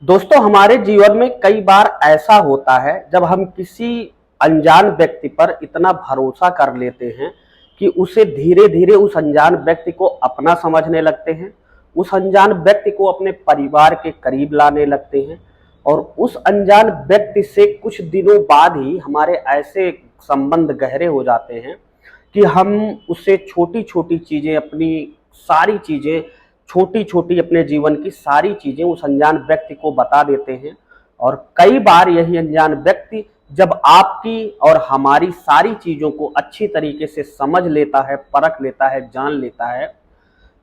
दोस्तों, हमारे जीवन में कई बार ऐसा होता है जब हम किसी अनजान व्यक्ति पर इतना भरोसा कर लेते हैं कि उसे धीरे धीरे उस अनजान व्यक्ति को अपना समझने लगते हैं। उस अनजान व्यक्ति को अपने परिवार के करीब लाने लगते हैं और उस अनजान व्यक्ति से कुछ दिनों बाद ही हमारे ऐसे संबंध गहरे हो जाते हैं कि हम उससे छोटी छोटी चीज़ें, अपनी सारी चीज़ें, छोटी छोटी अपने जीवन की सारी चीज़ें उस अनजान व्यक्ति को बता देते हैं। और कई बार यही अनजान व्यक्ति जब आपकी और हमारी सारी चीज़ों को अच्छी तरीके से समझ लेता है, परख लेता है, जान लेता है,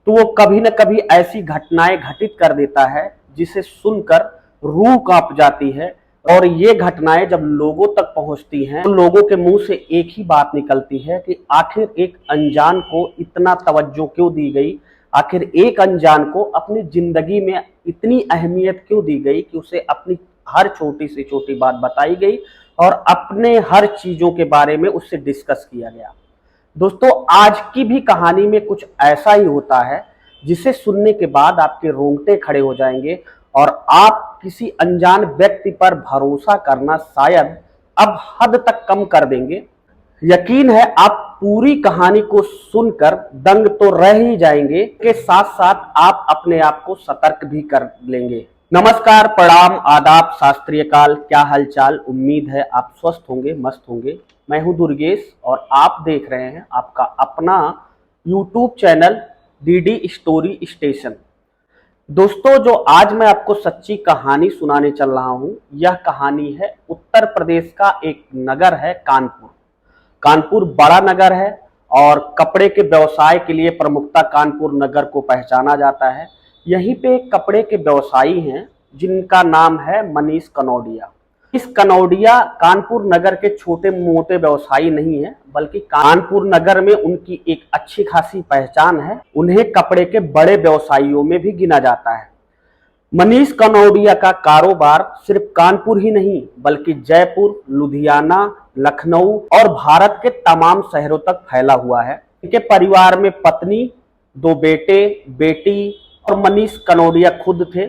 तो वो कभी न कभी ऐसी घटनाएं घटित कर देता है जिसे सुनकर रूह कांप जाती है। और ये घटनाएं जब लोगों तक पहुंचती हैं तो लोगों के मुंह से एक ही बात निकलती है कि आखिर एक अनजान को इतना तवज्जो क्यों दी गई, आखिर एक अनजान को अपनी जिंदगी में इतनी अहमियत क्यों दी गई कि उसे अपनी हर छोटी से छोटी बात बताई गई और अपने हर चीजों के बारे में उससे डिस्कस किया गया। दोस्तों, आज की भी कहानी में कुछ ऐसा ही होता है जिसे सुनने के बाद आपके रोंगटे खड़े हो जाएंगे और आप किसी अनजान व्यक्ति पर भरोसा करना शायद अब हद तक कम कर देंगे। यकीन है आप पूरी कहानी को सुनकर दंग तो रह ही जाएंगे, के साथ साथ आप अपने आप को सतर्क भी कर लेंगे। नमस्कार, प्रणाम, आदाब, शास्त्रीय काल, क्या हालचाल। उम्मीद है आप स्वस्थ होंगे, मस्त होंगे। मैं हूं दुर्गेश और आप देख रहे हैं आपका अपना YouTube channel DD story station. दोस्तों, जो आज मैं आपको सच्ची कहानी सुनाने चल रहा हूं, यह कहानी है उत्तर प्रदेश का एक नगर है कानपुर। कानपुर बड़ा नगर है और कपड़े के व्यवसाय के लिए प्रमुखता कानपुर नगर को पहचाना जाता है। यहीं पे एक कपड़े के व्यवसायी हैं जिनका नाम है मनीष कनौडिया। इस कनौडिया कानपुर नगर के छोटे मोटे व्यवसायी नहीं है, बल्कि कानपुर नगर में उनकी एक अच्छी खासी पहचान है। उन्हें कपड़े के बड़े व्यवसायियों में भी गिना जाता है। मनीष कनौडिया का कारोबार सिर्फ कानपुर ही नहीं बल्कि जयपुर, लुधियाना, लखनऊ और भारत के तमाम शहरों तक फैला हुआ है। इनके परिवार में पत्नी, दो बेटे, बेटी और मनीष कनौडिया खुद थे।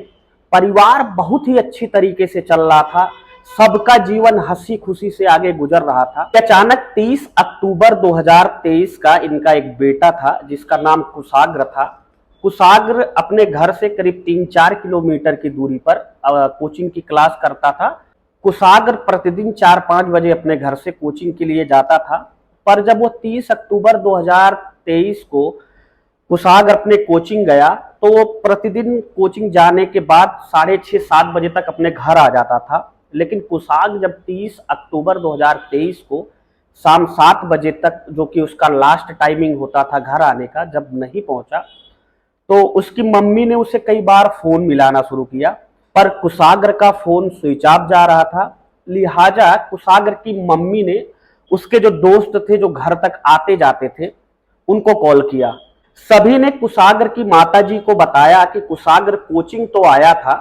परिवार बहुत ही अच्छी तरीके से चल रहा था। सबका जीवन हंसी खुशी से आगे गुजर रहा था। अचानक 30 अक्टूबर 2023 का इनका एक बेटा था जिसका नाम कुशाग्र था। कुशाग्र अपने घर से करीब 3-4 किलोमीटर की दूरी पर कोचिंग की क्लास करता था। कुशाग्र प्रतिदिन 4-5 बजे अपने घर से कोचिंग के लिए जाता था। पर जब वो 30 अक्टूबर 2023 को कुशाग्र अपने कोचिंग गया तो वो प्रतिदिन कोचिंग जाने के बाद 6:30-7 बजे तक अपने घर आ जाता था। लेकिन कुशाग्र जब 30 अक्टूबर 2023 को शाम 7 बजे तक, जो कि उसका लास्ट टाइमिंग होता था घर आने का, जब नहीं पहुंचा तो उसकी मम्मी ने उसे कई बार फोन मिलाना शुरू किया, पर कुशाग्र का फोन स्विच ऑफ जा रहा था। लिहाजा कुशाग्र की मम्मी ने उसके जो दोस्त थे जो घर तक आते जाते थे उनको कॉल किया। सभी ने कुशाग्र की माताजी को बताया कि कुशाग्र कोचिंग तो आया था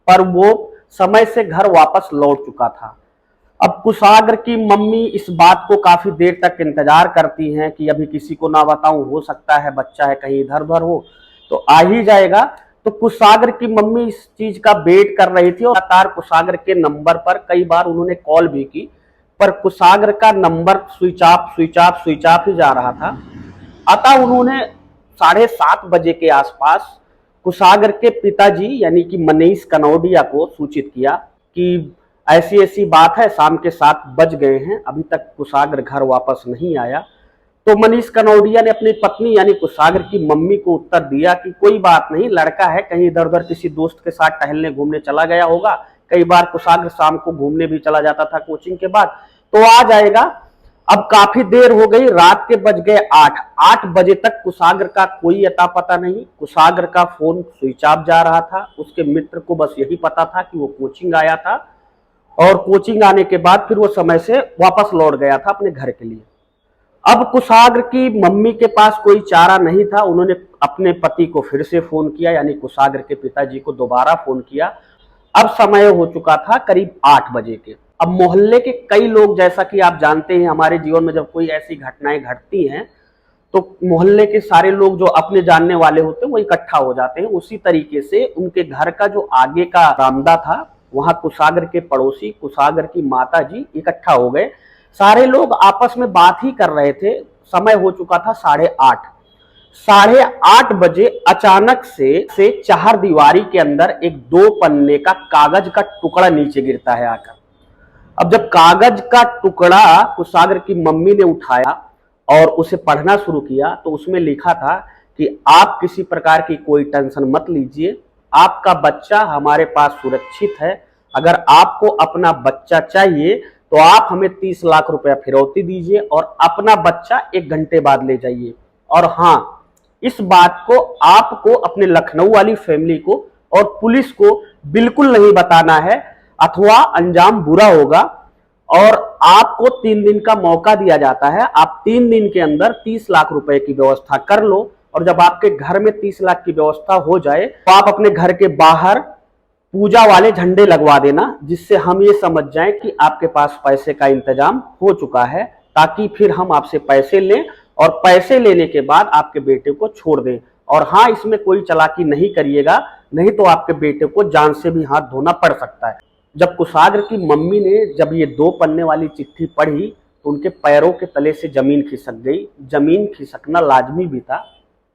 पर वो समय से घर वापस लौट चुका था। अब कुशाग्र की मम्मी इस बात को काफी देर तक इंतजार करती हैं कि अभी किसी को ना बताऊं, हो सकता है बच्चा है कहीं इधर उधर हो तो आ ही जाएगा। तो कुशाग्र की मम्मी इस चीज का वेट कर रही थी और लगातार कुशाग्र के नंबर पर कई बार उन्होंने कॉल भी की, पर कुशाग्र का नंबर स्विच ऑफ ही जा रहा था। अतः उन्होंने 7:30 बजे के आसपास कुशाग्र के पिताजी यानी कि मनीष कनौडिया को सूचित किया कि ऐसी ऐसी बात है, शाम के 7 बज गए हैं, अभी तक कुशाग्र घर वापस नहीं आया। तो मनीष कनौडिया ने अपनी पत्नी यानी कुशाग्र की मम्मी को उत्तर दिया कि कोई बात नहीं, लड़का है, कहीं इधर उधर किसी दोस्त के साथ टहलने घूमने चला गया होगा। कई बार कुशाग्र शाम को घूमने भी चला जाता था कोचिंग के बाद, तो आ जाएगा। अब काफी देर हो गई, रात के बज गए 8 बजे तक कुशाग्र का कोई अता पता नहीं। कुशाग्र का फोन स्विच ऑफ जा रहा था। उसके मित्र को बस यही पता था कि वो कोचिंग आया था और कोचिंग आने के बाद फिर वो समय से वापस लौट गया था अपने घर के लिए। अब कुशाग्र की मम्मी के पास कोई चारा नहीं था। उन्होंने अपने पति को फिर से फोन किया, यानी कुशाग्र के पिताजी को दोबारा फोन किया। अब समय हो चुका था करीब 8 बजे के। अब मोहल्ले के कई लोग, जैसा कि आप जानते हैं हमारे जीवन में जब कोई ऐसी घटनाएं घटती हैं तो मोहल्ले के सारे लोग जो अपने जानने वाले होते हैं वो इकट्ठा हो जाते हैं। उसी तरीके से उनके घर का जो आगे का बरामदा था, वहां कुशाग्र के पड़ोसी कुशाग्र की माता जी इकट्ठा हो गए। सारे लोग आपस में बात ही कर रहे थे। समय हो चुका था 8:30। 8:30 बजे अचानक से चार दीवारी के अंदर एक 2 पन्ने का कागज का टुकड़ा नीचे गिरता है आकर। अब जब कागज का टुकड़ा कुशाग्र की मम्मी ने उठाया और उसे पढ़ना शुरू किया तो उसमें लिखा था कि आप किसी प्रकार की कोई टेंशन मत लीजिए, आपका बच्चा हमारे पास सुरक्षित है। अगर आपको अपना बच्चा चाहिए तो आप हमें 30 लाख रुपया फिरौती दीजिए और अपना बच्चा 1 घंटे बाद ले जाइए। और हाँ, इस बात को आपको अपने लखनऊ वाली फैमिली को और पुलिस को बिल्कुल नहीं बताना है, अथवा अंजाम बुरा होगा। और आपको 3 दिन का मौका दिया जाता है। आप 3 दिन के अंदर 30 लाख रुपए की व्यवस्था कर लो और जब आपके घर में 30 लाख की व्यवस्था हो जाए तो आप अपने घर के बाहर पूजा वाले झंडे लगवा देना, जिससे हम ये समझ जाएं कि आपके पास पैसे का इंतजाम हो चुका है, ताकि फिर हम आपसे पैसे लें और पैसे लेने के बाद आपके बेटे को छोड़ दें। और हाँ, इसमें कोई चालाकी नहीं करिएगा, नहीं तो आपके बेटे को जान से भी हाथ धोना पड़ सकता है। जब कुशाग्र की मम्मी ने जब ये 2 पन्ने वाली चिट्ठी पढ़ी तो उनके पैरों के तले से जमीन खिसक गई। जमीन खिसकना लाजमी भी था,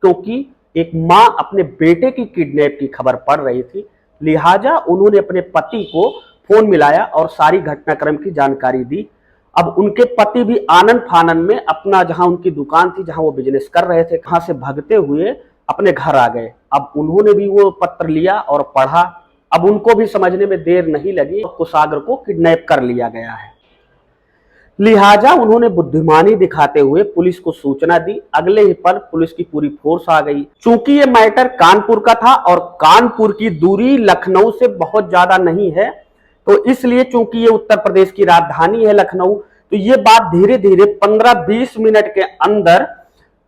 क्योंकि एक माँ अपने बेटे की किडनैप की खबर पढ़ रही थी। लिहाजा उन्होंने अपने पति को फोन मिलाया और सारी घटनाक्रम की जानकारी दी। अब उनके पति भी आनंद फानन में अपना, जहां उनकी दुकान थी, जहां वो बिजनेस कर रहे थे, वहां से भागते हुए अपने घर आ गए। अब उन्होंने भी वो पत्र लिया और पढ़ा। अब उनको भी समझने में देर नहीं लगी, कुशाग्र को किडनैप कर लिया गया है। लिहाजा उन्होंने बुद्धिमानी दिखाते हुए पुलिस को सूचना दी। अगले ही पल पुलिस की पूरी फोर्स आ गई। चूंकि ये मैटर कानपुर का था और कानपुर की दूरी लखनऊ से बहुत ज्यादा नहीं है, तो इसलिए चूंकि ये उत्तर प्रदेश की राजधानी है लखनऊ, तो ये बात धीरे धीरे 15-20 मिनट के अंदर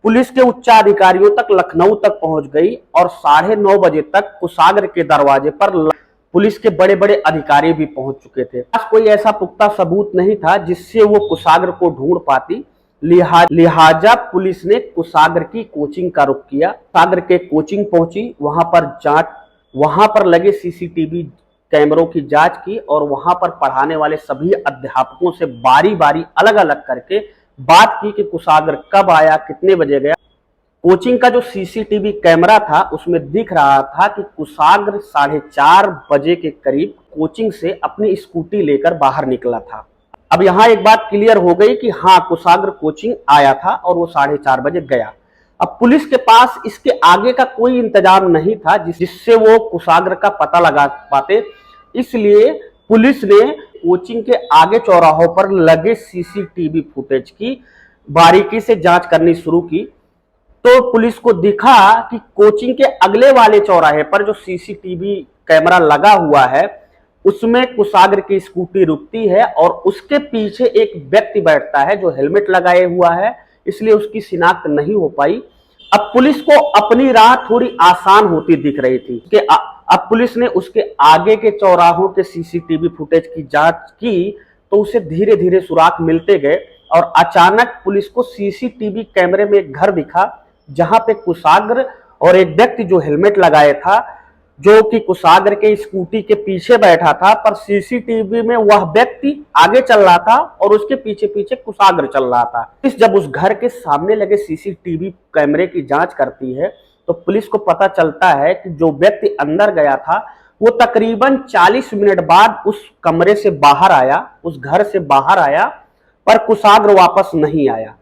पुलिस के उच्चाधिकारियों तक, लखनऊ तक पहुंच गई। और 9:30 बजे तक कुशाग्र के दरवाजे पर पुलिस के बड़े बड़े अधिकारी भी पहुंच चुके थे। कोई ऐसा पुख्ता सबूत नहीं था जिससे वो कुशाग्र को ढूंढ पाती। लिहाजा पुलिस ने कुशाग्र की कोचिंग का रुख किया। कुशाग्र के कोचिंग पहुंची, वहां पर लगे सीसीटीवी कैमरों की जांच की और वहां पर पढ़ाने वाले सभी अध्यापकों से बारी बारी अलग अलग करके बात की कि कुशाग्र कब आया, कितने बजे गया। कोचिंग का जो सीसीटीवी कैमरा था उसमें दिख रहा था कि कुशाग्र 4:30 बजे के करीब कोचिंग से अपनी स्कूटी लेकर बाहर निकला था। अब यहाँ एक बात क्लियर हो गई कि हाँ, कुशाग्र कोचिंग आया था और वो 4:30 बजे गया। अब पुलिस के पास इसके आगे का कोई इंतजाम नहीं था जिससे वो कुशाग्र का पता लगा पाते। इसलिए पुलिस ने कोचिंग के आगे चौराहों पर लगे सीसीटीवी फुटेज की बारीकी से जांच करनी शुरू की। तो पुलिस को दिखा कि कोचिंग के अगले वाले चौराहे पर जो सीसीटीवी कैमरा लगा हुआ है उसमें कुशाग्र की स्कूटी रुकती है और उसके पीछे एक व्यक्ति बैठता है जो हेलमेट लगाए हुआ है, इसलिए उसकी शिनाख्त नहीं हो पाई। अब पुलिस को अपनी राह थोड़ी आसान होती दिख रही थी कि अब पुलिस ने उसके आगे के चौराहों के सीसीटीवी फुटेज की जांच की तो उसे धीरे धीरे सुराग मिलते गए और अचानक पुलिस को सीसीटीवी कैमरे में एक घर दिखा जहां पे कुशाग्र और एक व्यक्ति जो हेलमेट लगाए था, जो कि कुशाग्र के स्कूटी के पीछे बैठा था, पर सीसीटीवी में वह व्यक्ति आगे चल रहा था और उसके पीछे पीछे कुशाग्र चल रहा था। पुलिस जब उस घर के सामने लगे सीसीटीवी कैमरे की जांच करती है तो पुलिस को पता चलता है कि जो व्यक्ति अंदर गया था वो तकरीबन 40 मिनट बाद उस कमरे से बाहर आया, उस घर से बाहर आया, पर कुशाग्र वापस नहीं आया।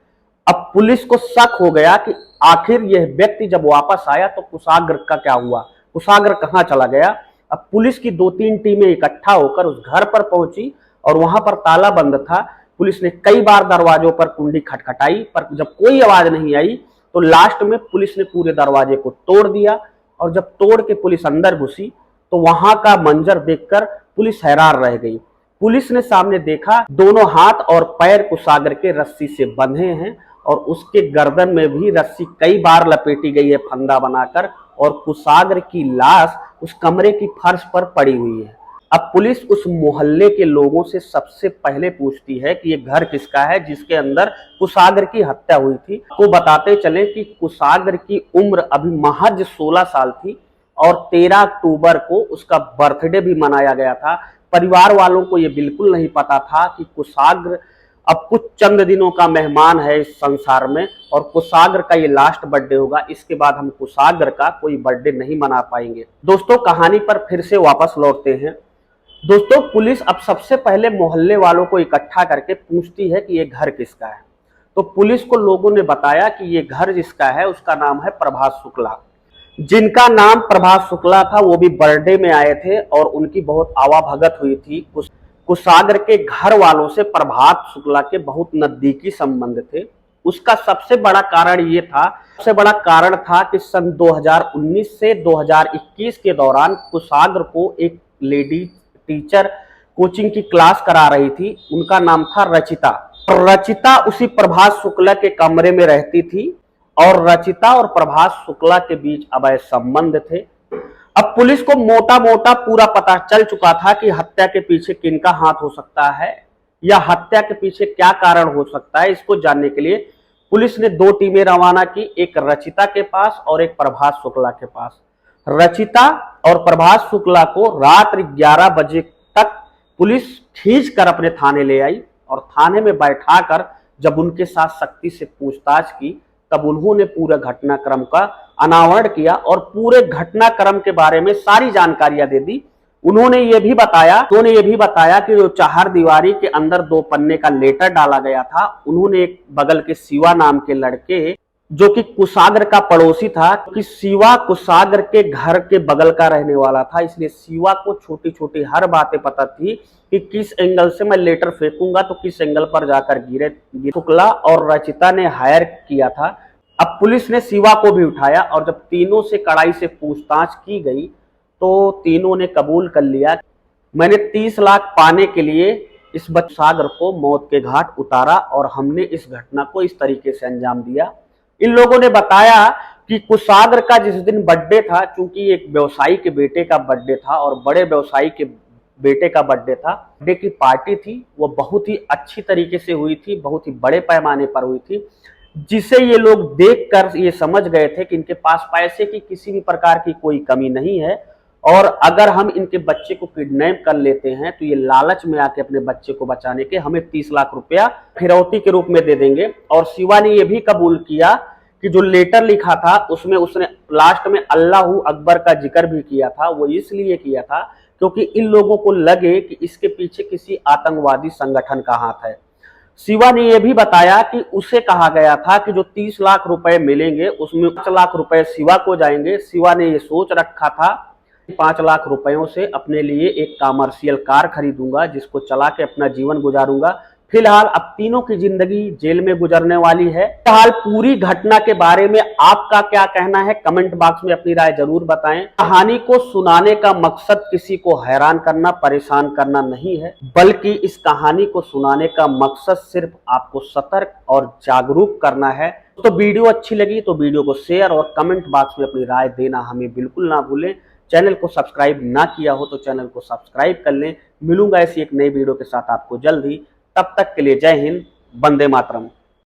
अब पुलिस को शक हो गया कि आखिर यह व्यक्ति जब वापस आया तो कुशाग्र का क्या हुआ, कुशाग्र कहाँ चला गया। अब पुलिस की 2-3 टीमें इकट्ठा होकर उस घर पर पहुंची और वहां पर ताला बंद था। पुलिस ने कई बार दरवाजों पर कुंडी खटखटाई, पर जब कोई आवाज नहीं आई तो लास्ट में पुलिस ने पूरे दरवाजे को तोड़ दिया। और जब तोड़ के पुलिस अंदर घुसी तो वहां का मंजर देखकर पुलिस हैरान रह गई। पुलिस ने सामने देखा दोनों हाथ और पैर कुशाग्र के रस्सी से बंधे हैं और उसके गर्दन में भी रस्सी कई बार लपेटी गई है फंदा बनाकर, और कुशाग्र की लाश उस कमरे की फर्श पर पड़ी हुई है। अब पुलिस उस मोहल्ले के लोगों से सबसे पहले पूछती है कि ये घर किसका है जिसके अंदर कुशाग्र की हत्या हुई थी। को बताते चले कि कुशाग्र की उम्र अभी महज 16 साल थी और 13 अक्टूबर को उसका बर्थडे भी मनाया गया था। परिवार वालों को ये बिल्कुल नहीं पता था कि कुशाग्र अब कुछ चंद दिनों का मेहमान है इस संसार में और कुशाग्र का ये लास्ट बर्थडे होगा। इसके बाद हम कुशाग्र का कोई बर्थडे नहीं मना पाएंगे। दोस्तों, कहानी पर फिर से वापस लौटते हैं। दोस्तों, पुलिस अब सबसे पहले मोहल्ले वालों को इकट्ठा करके पूछती है कि ये घर किसका है। तो पुलिस को लोगों ने बताया कि ये घर जिसका है उसका नाम है प्रभास शुक्ला। जिनका नाम प्रभास शुक्ला था वो भी बर्थडे में आए थे और उनकी बहुत आवाभगत हुई थी। कुशाग्र के घर वालों से प्रभात शुक्ला के बहुत नजदीकी संबंध थे। उसका सबसे बड़ा कारण था कि सन 2019 से 2021 के दौरान कुशाग्र को एक लेडी टीचर कोचिंग की क्लास करा रही थी। उनका नाम था रचिता। रचिता उसी प्रभास शुक्ला के कमरे में रहती थी और रचिता और प्रभास शुक्ला के बीच अवैध संबंध थे। अब पुलिस को मोटा मोटा पूरा पता चल चुका था कि हत्या के पीछे किनका हाथ हो सकता है या हत्या के पीछे क्या कारण हो सकता है। इसको जानने के लिए पुलिस ने 2 टीमें रवाना की, एक रचिता के पास और एक प्रभास शुक्ला के पास। रचिता और प्रभास शुक्ला को रात्रि 11 बजे तक पुलिस खींच कर अपने थाने ले आई और थाने में बैठाकर जब उनके साथ सख्ती से पूछताछ की तब उन्होंने पूरे घटनाक्रम का अनावरण किया और पूरे घटनाक्रम के बारे में सारी जानकारियां दे दी। उन्होंने ये भी बताया कि जो चारदीवारी के अंदर 2 पन्ने का लेटर डाला गया था, उन्होंने एक बगल के शिवा नाम के लड़के जो कि कुशाग्र का पड़ोसी था, कि शिवा कुशाग्र के घर के बगल का रहने वाला था, इसलिए शिवा को छोटी छोटी हर बातें पता थी कि किस एंगल से मैं लेटर फेंकूंगा तो किस एंगल पर जाकर गिरे। शुक्ला और रचिता ने हायर किया था। अब पुलिस ने शिवा को भी उठाया और जब तीनों से कड़ाई से पूछताछ की गई तो तीनों ने कबूल कर लिया, मैंने 30 लाख पाने के लिए इस कुशाग्र को मौत के घाट उतारा और हमने इस घटना को इस तरीके से अंजाम दिया। इन लोगों ने बताया कि कुशाग्र का जिस दिन बर्थडे था, चूंकि एक व्यवसायी के बेटे का बर्थडे था और बड़े व्यवसायी के बेटे का बर्थडे था, बर्थडे की पार्टी थी वो बहुत ही अच्छी तरीके से हुई थी, बहुत ही बड़े पैमाने पर हुई थी, जिसे ये लोग देखकर ये समझ गए थे कि इनके पास पैसे की किसी भी प्रकार की कोई कमी नहीं है और अगर हम इनके बच्चे को किडनैप कर लेते हैं तो ये लालच में आके अपने बच्चे को बचाने के हमें 30 लाख रुपया फिरौती के रूप में दे देंगे। और शिवा ने यह भी कबूल किया कि जो लेटर लिखा था उसमें उसने लास्ट में अल्लाह अकबर का जिक्र भी किया था। वो इसलिए किया था क्योंकि इन लोगों को लगे कि इसके पीछे किसी आतंकवादी संगठन का हाथ है। शिवा ने यह भी बताया कि उसे कहा गया था कि जो 30 लाख रुपए मिलेंगे उसमें 5 लाख रुपए शिवा को जाएंगे। शिवा ने यह सोच रखा था 5 लाख रुपयों से अपने लिए एक कमर्शियल कार खरीदूंगा जिसको चला के अपना जीवन गुजारूंगा। फिलहाल अब तीनों की जिंदगी जेल में गुजरने वाली है। फिलहाल पूरी घटना के बारे में आपका क्या कहना है कमेंट बॉक्स में अपनी राय जरूर बताएं। कहानी को सुनाने का मकसद किसी को हैरान करना, परेशान करना नहीं है, बल्कि इस कहानी को सुनाने का मकसद सिर्फ आपको सतर्क और जागरूक करना है। तो वीडियो अच्छी लगी तो वीडियो को शेयर और कमेंट बॉक्स में अपनी राय देना हमें बिल्कुल ना भूलें। चैनल को सब्सक्राइब ना किया हो तो चैनल को सब्सक्राइब कर लें। मिलूंगा ऐसी एक नई वीडियो के साथ आपको जल्द ही। तब तक के लिए जय हिंद, वंदे मातरम।